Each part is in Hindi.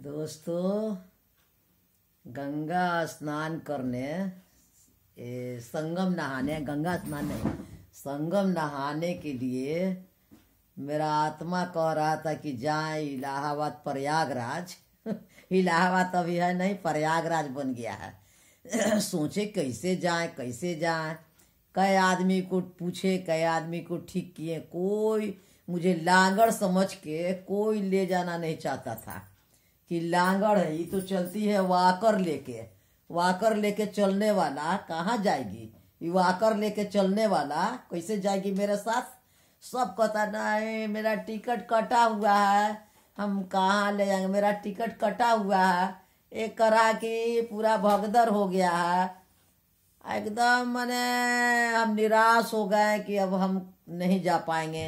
दोस्तों, गंगा स्नान करने संगम नहाने, गंगा स्नान नहीं, संगम नहाने के लिए मेरा आत्मा कह रहा था कि जाए इलाहाबाद प्रयागराज। इलाहाबाद अभी है नहीं, प्रयागराज बन गया है। सोचे कैसे जाए कैसे जाए, कई आदमी को पूछे, कई आदमी को ठीक किए, कोई मुझे लांगड़ समझ के कोई ले जाना नहीं चाहता था कि लांगड़ है, ये तो चलती है वाकर लेके। वाकर लेके चलने वाला कहाँ जाएगी, ये वाकर लेके चलने वाला कैसे जाएगी मेरे साथ। सब कहता नहीं, मेरा टिकट कटा हुआ है, हम कहाँ ले जाएंगे, मेरा टिकट कटा हुआ है। एक करा कि पूरा भगदड़ हो गया है, एकदम मने हम निराश हो गए कि अब हम नहीं जा पाएंगे।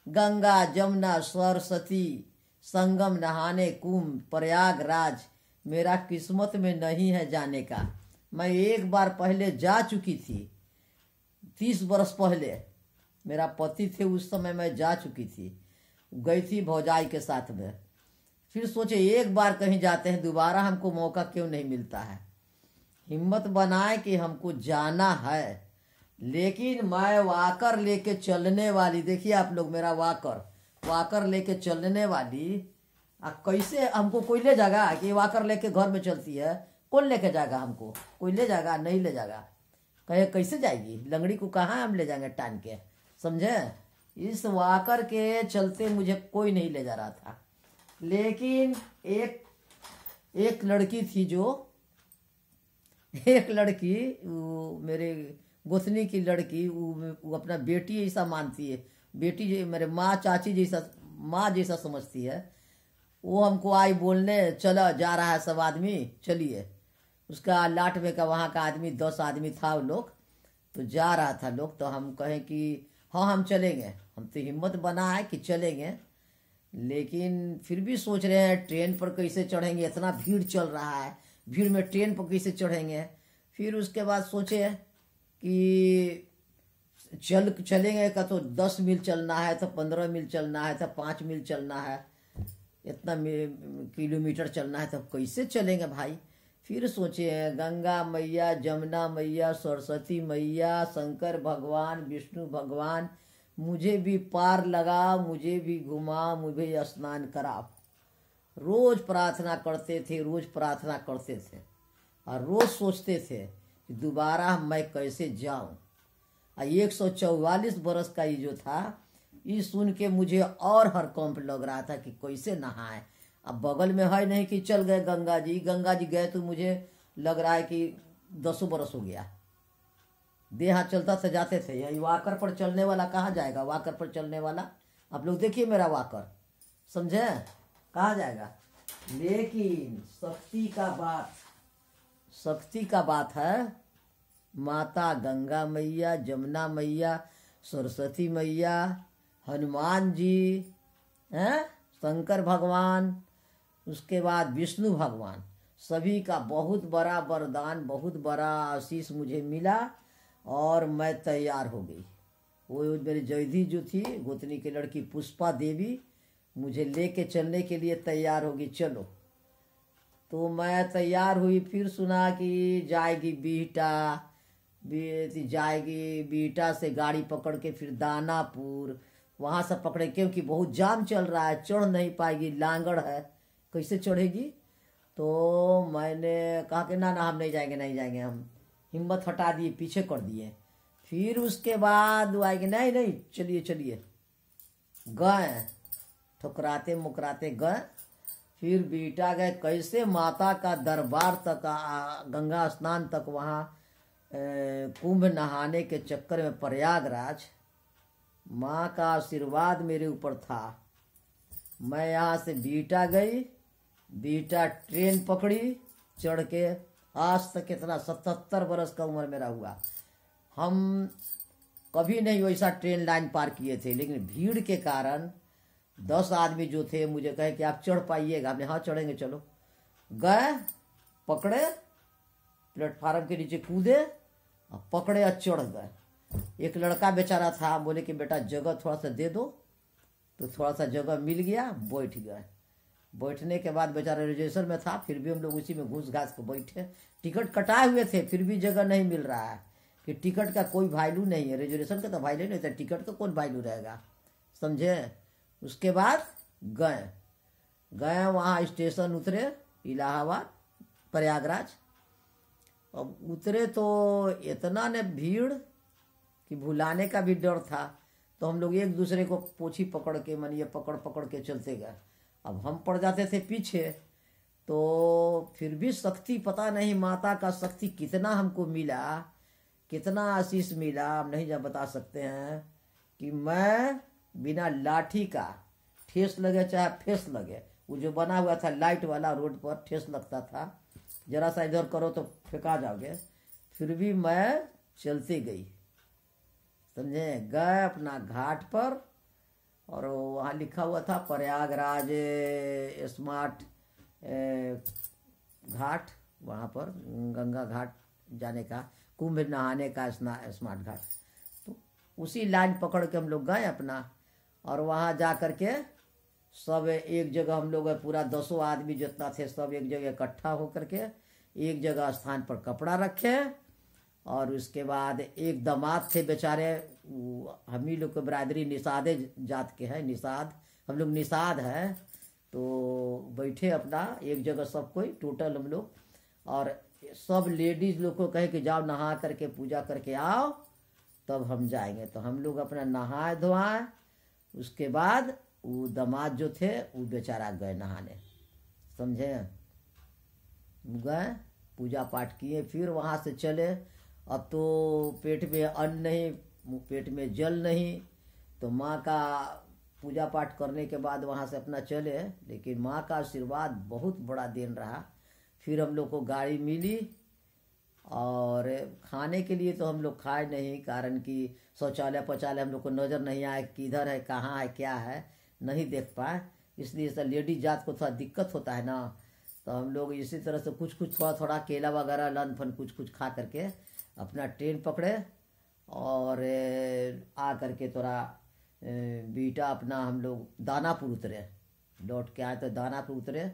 गंगा जमुना सरस्वती संगम नहाने कुंभ प्रयागराज मेरा किस्मत में नहीं है जाने का। मैं एक बार पहले जा चुकी थी, 30 बरस पहले मेरा पति थे, उस समय मैं जा चुकी थी, गई थी भौजाई के साथ में। फिर सोचे एक बार कहीं जाते हैं, दोबारा हमको मौका क्यों नहीं मिलता है। हिम्मत बनाए कि हमको जाना है, लेकिन मैं वाकर लेके चलने वाली, देखिए आप लोग, मेरा वाकर लेके चलने वाली कैसे हमको कोई ले जाएगा कि वाकर लेके घर में चलती है। कौन लेके जाएगा हमको, कोई ले जाएगा नहीं ले जाएगा। कहे कैसे जाएगी, लंगड़ी को कहाँ हम ले जाएंगे टान के, समझे। इस वाकर के चलते मुझे कोई नहीं ले जा रहा था। लेकिन एक लड़की थी, जो एक लड़की, वो मेरे गोतनी की लड़की, वो अपना बेटी ऐसा मानती है, बेटी मेरे माँ चाची जैसा, माँ जैसा समझती है। वो हमको आई बोलने, चलो जा रहा है सब आदमी, चलिए। उसका लाटवे का वहाँ का आदमी 10 आदमी था, वो लोग तो जा रहा था लोग। तो हम कहें कि हाँ हम चलेंगे, हम तो हिम्मत बना है कि चलेंगे। लेकिन फिर भी सोच रहे हैं ट्रेन पर कैसे चढ़ेंगे, इतना भीड़ चल रहा है, भीड़ में ट्रेन पर कैसे चढ़ेंगे। फिर उसके बाद सोचे कि चलेंगे का तो 10 मील चलना है, तो 15 मील चलना है, तो 5 मील चलना है, इतना किलोमीटर चलना है, तो कैसे चलेंगे भाई। फिर सोचे गंगा मैया, जमुना मैया, सरस्वती मैया, शंकर भगवान, विष्णु भगवान, मुझे भी पार लगा, मुझे भी घुमा, मुझे स्नान करा। रोज प्रार्थना करते थे, रोज प्रार्थना करते थे, और रोज सोचते थे कि दोबारा मैं कैसे जाऊं। 144 बरस का ये जो था, ये सुन के मुझे और हरकंप लग रहा था कि कैसे नहाए। अब बगल में है नहीं कि चल गए गंगा जी गए, तो मुझे लग रहा है कि 10 बरस हो गया। देहा चलता था, जाते थे। यही वाकर पर चलने वाला कहाँ जाएगा, वाकर पर चलने वाला आप लोग देखिए मेरा वाकर, समझे, कहाँ जाएगा। लेकिन शक्ति का बात है, माता गंगा मैया, जमुना मैया, सरस्वती मैया, हनुमान जी हैं, शंकर भगवान, उसके बाद विष्णु भगवान, सभी का बहुत बड़ा वरदान, बहुत बड़ा आशीष मुझे मिला, और मैं तैयार हो गई। वो मेरी जैधी जो थी, गोतनी की लड़की पुष्पा देवी, मुझे लेके चलने के लिए तैयार होगी, चलो। तो मैं तैयार हुई। फिर सुना कि जाएगी बीटा से गाड़ी पकड़ के फिर दानापुर, वहाँ से पकड़े, क्योंकि बहुत जाम चल रहा है, चढ़ नहीं पाएगी, लांगड़ है, कैसे चढ़ेगी। तो मैंने कहा कि ना हम नहीं जाएंगे, हम हिम्मत हटा दिए, पीछे कर दिए। फिर उसके बाद वो आएगी, नहीं चलिए गए, ठुकराते मुकराते गए। फिर बीटा गए, कैसे माता का दरबार तक, गंगा स्नान तक, वहाँ कुंभ नहाने के चक्कर में प्रयागराज। माँ का आशीर्वाद मेरे ऊपर था। मैं यहाँ से बीटा गई, बीटा ट्रेन पकड़ी, चढ़ के आज तक कितना 77 बरस का उम्र मेरा हुआ, हम कभी नहीं वैसा ट्रेन लाइन पार किए थे। लेकिन भीड़ के कारण 10 आदमी जो थे मुझे कहे कि आप चढ़ पाइएगा, हमने हाँ चढ़ेंगे, चलो। गए, पकड़े, प्लेटफार्म के नीचे कूदे, पकड़े और चढ़ गए। एक लड़का बेचारा था, बोले कि बेटा जगह थोड़ा सा दे दो, तो थोड़ा सा जगह मिल गया, बैठ गए। बैठने के बाद बेचारा रिजर्वेशन में था, फिर भी हम लोग उसी में घुस घास के बैठे। टिकट कटाए हुए थे, फिर भी जगह नहीं मिल रहा है कि टिकट का कोई वैल्यू नहीं है। रिजर्वेशन का तो वैल्यू नहीं था, टिकट का कौन वैल्यू रहेगा, समझे। उसके बाद गए वहाँ स्टेशन उतरे, इलाहाबाद प्रयागराज। अब उतरे तो इतना ने भीड़ कि भुलाने का भी डर था। तो हम लोग एक दूसरे को पोछी पकड़ के, मन ये पकड़ पकड़ के चलते गए। अब हम पड़ जाते थे पीछे, तो फिर भी शक्ति, पता नहीं माता का शक्ति कितना हमको मिला, कितना आशीष मिला, हम नहीं जब बता सकते हैं। कि मैं बिना लाठी का, ठेस लगे चाहे फेस लगे, वो जो बना हुआ था लाइट वाला, रोड पर ठेस लगता था, जरा सा इधर करो तो फेंका जाओगे, फिर भी मैं चलती गई, समझे। गए अपना घाट पर, और वहाँ लिखा हुआ था प्रयागराज स्मार्ट घाट, वहाँ पर गंगा घाट जाने का, कुंभ नहाने का स्मार्ट घाट। तो उसी लाइन पकड़ के हम लोग गए अपना, और वहाँ जा कर के सब एक जगह, हम लोग पूरा 10 आदमी जितना थे सब एक जगह इकट्ठा होकर के एक जगह स्थान पर कपड़ा रखे। और उसके बाद एक दामाद थे बेचारे, हम ही लोग के बरादरी निषादे जात के हैं, निषाद, हम लोग निषाद है। तो बैठे अपना एक जगह सब कोई टोटल हम लोग, और सब लेडीज लोग को कहे कि जाओ नहा करके पूजा करके आओ, तब हम जाएंगे। तो हम लोग अपना नहाए धोआए, उसके बाद वो दामाद जो थे वो बेचारा गए नहाने, समझे। गए पूजा पाठ किए, फिर वहाँ से चले। अब तो पेट में अन्न नहीं, पेट में जल नहीं, तो माँ का पूजा पाठ करने के बाद वहाँ से अपना चले। लेकिन माँ का आशीर्वाद बहुत बड़ा देन रहा। फिर हम लोग को गाड़ी मिली, और खाने के लिए तो हम लोग खाए नहीं, कारण कि शौचालय पौचालय हम लोग को नज़र नहीं आए, किधर है, कहाँ है, क्या है, नहीं देख पाए। इसलिए सर लेडीज जात को थोड़ा दिक्कत होता है ना। तो हम लोग इसी तरह से कुछ कुछ थोड़ा थोड़ा केला वगैरह लन फन कुछ कुछ खा करके अपना ट्रेन पकड़े, और आ करके थोड़ा बीटा अपना हम लोग दानापुर उतरे। लौट के आए तो दानापुर उतरे,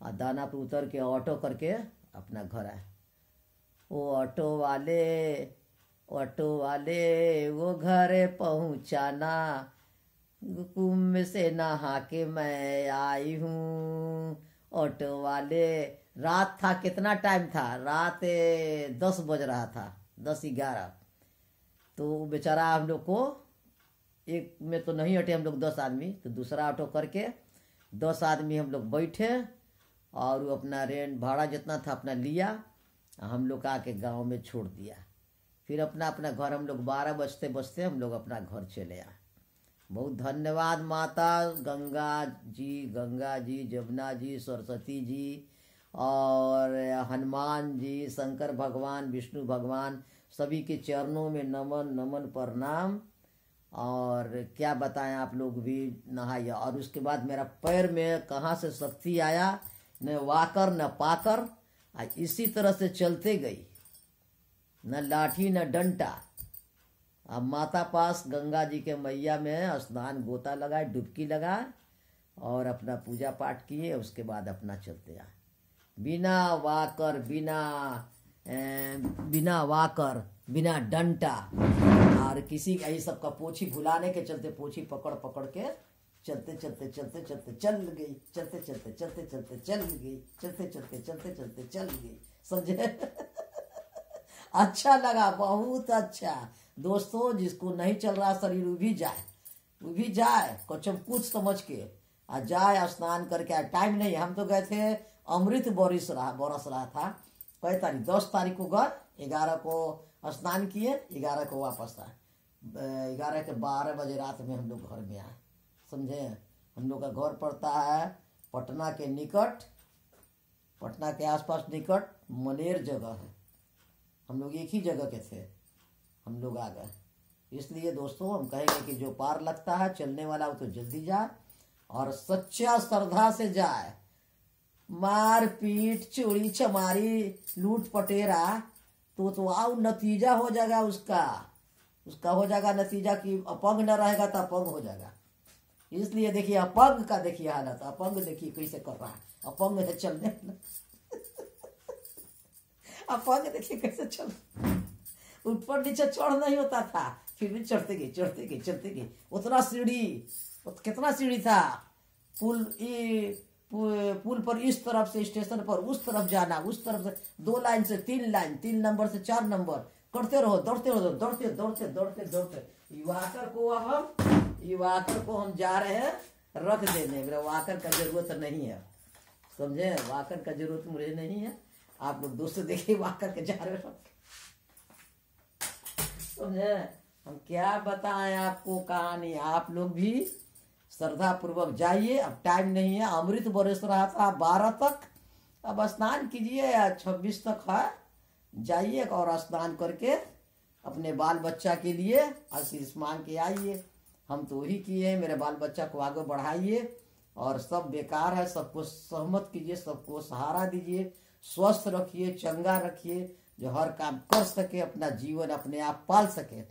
और दानापुर उतर के ऑटो करके अपना घर आए। वो ऑटो वाले वो घर पहुँचाना, कुंभ से नहा के मैं आई हूँ। ऑटो वाले, रात था, कितना टाइम था, रात 10 बज रहा था, 10-11। तो बेचारा हम लोग को, एक में तो नहीं हटे हम लोग 10 आदमी, तो दूसरा ऑटो करके 10 आदमी हम लोग बैठे, और वो अपना रेंट भाड़ा जितना था अपना लिया, हम लोग आके गांव में छोड़ दिया। फिर अपना अपना घर हम लोग 12 बजते बजते हम लोग अपना घर चले आए। बहुत धन्यवाद माता गंगा जी, जमुना जी, सरस्वती जी, और हनुमान जी, शंकर भगवान, विष्णु भगवान, सभी के चरणों में नमन नमन प्रणाम। और क्या बताएं, आप लोग भी नहाइए। और उसके बाद मेरा पैर में कहाँ से शक्ति आया, न वाकर न पाकर, इसी तरह से चलते गई, न लाठी न डंटा। अब माता पास गंगा जी के मैया में स्नान, गोता लगाए, डुबकी लगाए, और अपना पूजा पाठ किए। उसके बाद अपना चलते आए, बिना वाकर बिना डंटा, और किसी यही सबका पोछी भुलाने के चलते पोछी पकड़ पकड़ के चलते चल गई, चलते चल गई, समझे। अच्छा लगा, बहुत अच्छा। दोस्तों, जिसको नहीं चल रहा शरीर वो भी जाए कुछ समझ के, आ जाए स्नान करके। टाइम नहीं, हम तो गए थे, अमृत बरस रहा था। कई तारीख, 10 तारीख को गए, 11 को स्नान किए, 11 को वापस आए। 11 के 12 बजे रात में हम लोग घर में आए, समझे। हम लोग का घर पड़ता है पटना के निकट, पटना के आसपास निकट मनेर जगह है। हम लोग एक ही जगह के थे, हम लोग आ गए। इसलिए दोस्तों हम कहेंगे कि जो पार लगता है चलने वाला वो तो जल्दी जाए, और सच्चा श्रद्धा से जाए। मार पीट, चोरी चमारी, लूट पटेरा तो आओ नतीजा हो जाएगा उसका हो जाएगा नतीजा कि अपंग न रहेगा तो अपंग हो जाएगा। इसलिए देखिए अपंग का देखिए हालत, अपंग देखिए कैसे कर रहा है, अपंग है चलने अपंग देखिए कैसे चल, ऊपर नीचे चढ़ नहीं होता था, फिर भी चढ़ते गए चढ़ते गए चढ़ते गए। उतना सीढ़ी, कितना सीढ़ी था, पुल पुल पर इस तरफ से स्टेशन पर उस तरफ जाना, उस तरफ से 2 लाइन से 3 लाइन, 3 नंबर से 4 नंबर, करते रहो, दौड़ते रहो, दौड़ते दौड़ते दौड़ते दौड़ते। युवाकर को हम जा रहे हैं रख देने, मेरा वाकर का जरूरत नहीं है, समझे, वाकर का जरूरत मुझे नहीं है। आप लोग दोस्त देखिए वाकर के जा रहे हो, समझे। हम क्या बताएं आपको कहानी, आप लोग भी श्रद्धा पूर्वक जाइए। अब टाइम नहीं है, अमृत बरस रहा था 12 तक, अब स्नान कीजिए, 26 तक है, जाइए और स्नान करके अपने बाल बच्चा के लिए आशीष मांग के आइए। हम तो वही किए, मेरे बाल बच्चा को आगे बढ़ाइए, और सब बेकार है, सबको सहमत कीजिए, सबको सहारा दीजिए, स्वस्थ रखिए, चंगा रखिए, जो हर काम कर सके, अपना जीवन अपने आप पाल सके,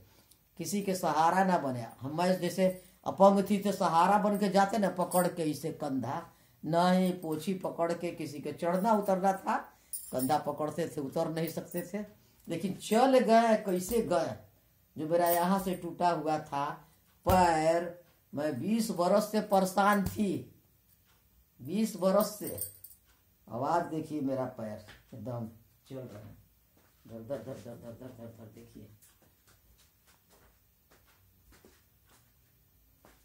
किसी के सहारा ना बने। हम जैसे अपंग थी तो सहारा बन के जाते ना, पकड़ के इसे कंधा, नहीं पोछी पकड़ के किसी के चढ़ना उतरना था, कंधा पकड़ते थे, उतर नहीं सकते थे, लेकिन चल गए। कैसे गए, जो मेरा यहाँ से टूटा हुआ था पैर, मैं 20 बरस से परेशान थी, 20 बरस से। आवाज देखिए, मेरा पैर एकदम चल रहा है, धर धर धर धर धर धर धर धर, देखिए,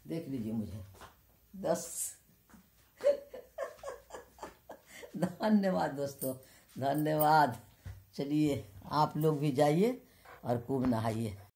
देख लीजिए मुझे 10 धन्यवाद दोस्तों, धन्यवाद। चलिए आप लोग भी जाइए और खूब नहाइए।